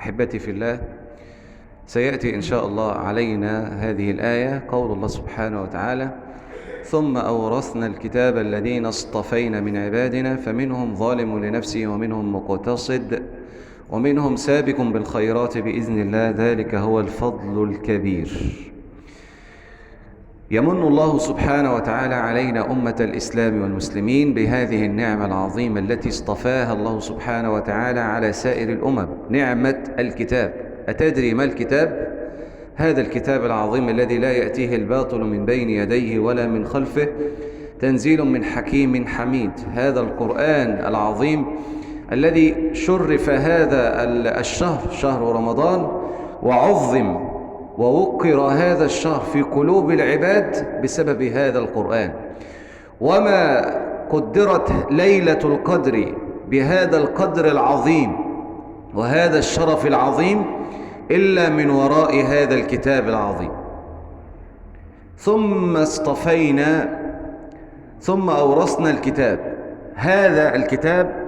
أحبتي في الله، سيأتي إن شاء الله علينا هذه الآية، قول الله سبحانه وتعالى: ثم أورثنا الكتاب الذين اصطفينا من عبادنا فمنهم ظالم لنفسه ومنهم مقتصد ومنهم سابق بالخيرات بإذن الله ذلك هو الفضل الكبير. يمن الله سبحانه وتعالى علينا أمة الإسلام والمسلمين بهذه النعمة العظيمة التي اصطفاها الله سبحانه وتعالى على سائر الأمم، نعمة الكتاب. أتدري ما الكتاب؟ هذا الكتاب العظيم الذي لا يأتيه الباطل من بين يديه ولا من خلفه، تنزيل من حكيم حميد. هذا القرآن العظيم الذي شرف هذا الشهر، شهر رمضان، وعظم ووقر هذا الشهر في قلوب العباد بسبب هذا القرآن. وما قدرت ليلة القدر بهذا القدر العظيم وهذا الشرف العظيم إلا من وراء هذا الكتاب العظيم. ثم اصطفينا ثم أورثنا الكتاب. هذا الكتاب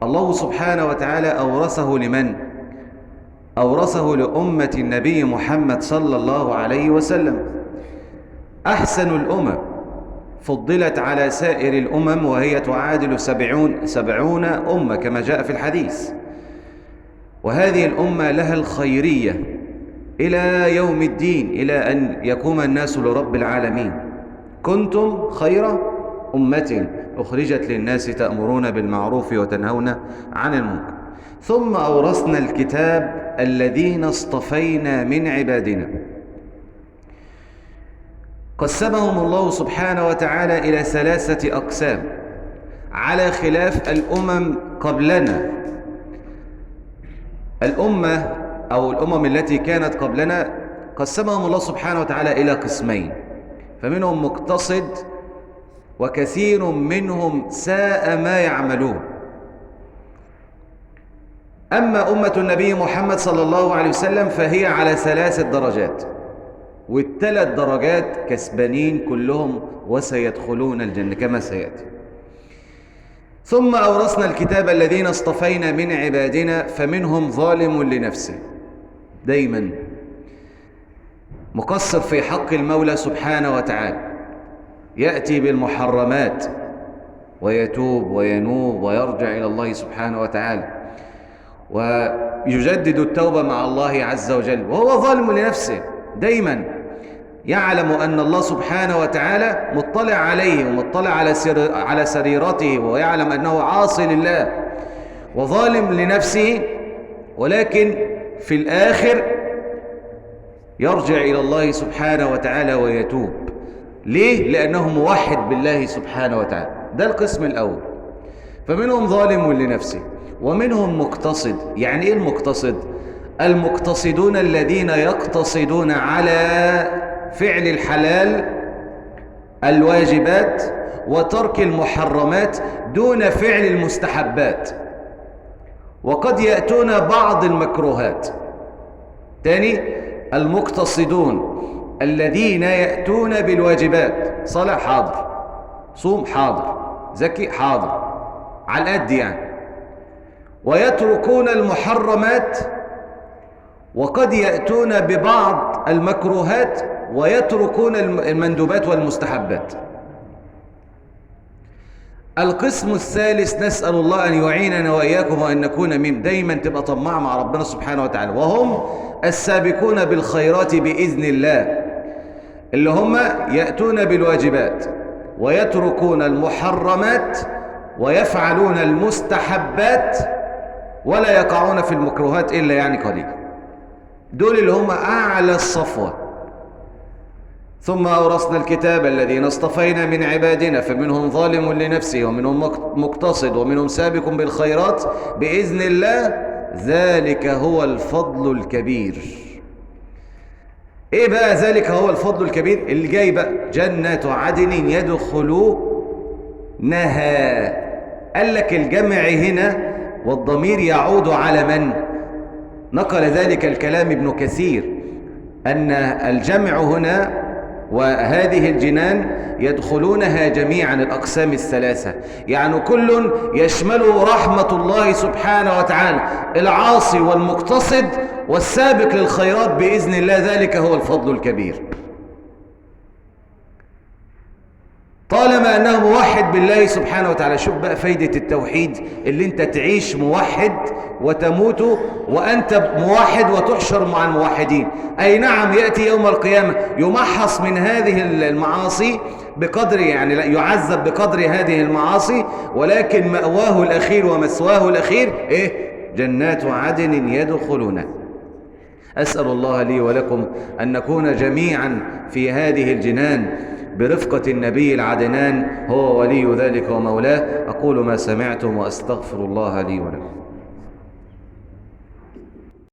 الله سبحانه وتعالى أورثه لمن؟ أورثه لأمة النبي محمد صلى الله عليه وسلم، أحسن الأمم، فضلت على سائر الأمم وهي تعادل 70 أمة كما جاء في الحديث. وهذه الأمة لها الخيرية إلى يوم الدين، إلى أن يقوم الناس لرب العالمين. كنتم خير أمة أخرجت للناس تأمرون بالمعروف وتنهون عن المنكر. ثم أورثنا الكتاب الذين اصطفينا من عبادنا. قسمهم الله سبحانه وتعالى إلى 3 أقسام على خلاف الأمم قبلنا. الأمة أو الأمم التي كانت قبلنا قسمهم الله سبحانه وتعالى إلى قسمين، فمنهم مقتصد وكثير منهم ساء ما يعملون. أما أمة النبي محمد صلى الله عليه وسلم فهي على 3 درجات، وال3 درجات كسبانين كلهم وسيدخلون الجنة كما سيأتي. ثم أورثنا الكتاب الذين اصطفينا من عبادنا فمنهم ظالم لنفسه. دايما مقصر في حق المولى سبحانه وتعالى، يأتي بالمحرمات ويتوب وينوب ويرجع إلى الله سبحانه وتعالى ويجدد التوبة مع الله عز وجل، وهو ظالم لنفسه. دايما يعلم أن الله سبحانه وتعالى مطلع عليه ومطلع على سريرته، ويعلم أنه عاصي لله وظالم لنفسه، ولكن في الآخر يرجع إلى الله سبحانه وتعالى ويتوب. ليه؟ لأنه موحد بالله سبحانه وتعالى. ده القسم الأول. فمنهم ظالم لنفسه ومنهم مقتصد. يعني إيه المقتصد؟ المقتصدون الذين يقتصدون على فعل الحلال الواجبات وترك المحرمات دون فعل المستحبات، وقد يأتون بعض المكروهات. تاني، المقتصدون الذين يأتون بالواجبات، صلاة حاضر، صوم حاضر، زكي حاضر، على القد يعني، ويتركون المحرمات، وقد يأتون ببعض المكروهات ويتركون المندوبات والمستحبات. القسم الثالث نسأل الله أن يعيننا وإياكم وأن نكون من دايما تبقى طماع مع ربنا سبحانه وتعالى، وهم السابقون بالخيرات بإذن الله، اللي هم يأتون بالواجبات ويتركون المحرمات ويفعلون المستحبات ولا يقعون في المكروهات إلا يعني قليل. دول اللي هم أعلى الصفوة. ثم أورثنا الكتاب الذين اصطفينا من عبادنا فمنهم ظالم لنفسه ومنهم مقتصد ومنهم سابق بالخيرات بإذن الله ذلك هو الفضل الكبير. إيه بقى ذلك هو الفضل الكبير؟ اللي جاي بقى: جنات عدن يدخلونها. قال لك الجمع هنا والضمير يعود على من؟ نقل ذلك الكلام ابن كثير، أن الجمع هنا وهذه الجنان يدخلونها جميعا الأقسام الثلاثة، يعني كل يشمله رحمة الله سبحانه وتعالى، العاصي والمقتصد والسابق للخيرات بإذن الله، ذلك هو الفضل الكبير. طالما أنه موحد بالله سبحانه وتعالى. شوف بقى فايدة التوحيد، اللي انت تعيش موحد وتموت وأنت موحد وتحشر مع الموحدين. أي نعم، يأتي يوم القيامة يمحص من هذه المعاصي بقدر، يعني يعذب بقدر هذه المعاصي، ولكن مأواه الأخير ومثواه الأخير إيه؟ جنات عدن يدخلونها. أسأل الله لي ولكم أن نكون جميعا في هذه الجنان برفقة النبي العدنان، هو ولي ذلك ومولاه. أقول ما سمعتم وأستغفر الله لي ولكم.